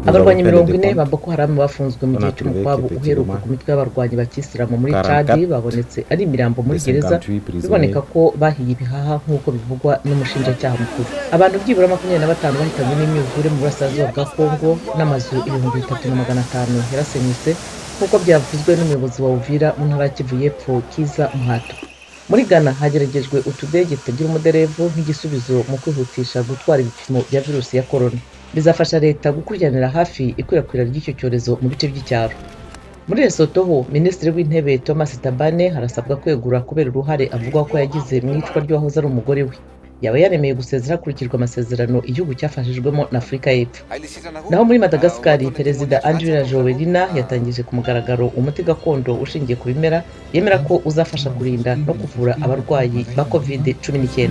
abarwanyi 40 ba Boko Haram bafunzwe mu gihe cy'umukwabo uheruka ku mitwe y'abarwanyi bakisilamu muri Chad babonetse ari imirambo muri gereza biboneka ko bahiye ibihaha nk'uko bivugwa n'umushinjacyaha mukuru. Abantu byibura 25 bahitanywe n'imyuzure mu burasirazuba bwa Kongo n'amazu 3500 yarasenyutse nk'uko byavuzwe n'umuyobozi wa Uvira mu ntara ya Kivu y'Epfo Kiza Muhato. Muri Ghana hageragejwe utudege tutagira umuderevu nk'igisubizo mu kwihutisha gutwara ibipimo bya virusi ya corona. Bizafasha leta gukurikiranira hafi ikwirakwira ry'icyo cyorezo mu bice by'icyaro. Muri Lesotho ho Minisitiri w'Intebe Thomas Tabane harasabwa kwegura kubera uruhare avuga ko yagize mu icwa ry'uwahoze ari umugore we. Yaba yaremeye gusezera hakurikijwe amasezerano igihugu cyafashijwemo na Afurika y'Epfo. Naho muri Madagascar Perezida Andry Rajoelina yatangije ku mugaragaro umuti gakondo ushingiye ku bimera yemera ko uzafasha kurinda no kuvura abarwayi ba COVID-19.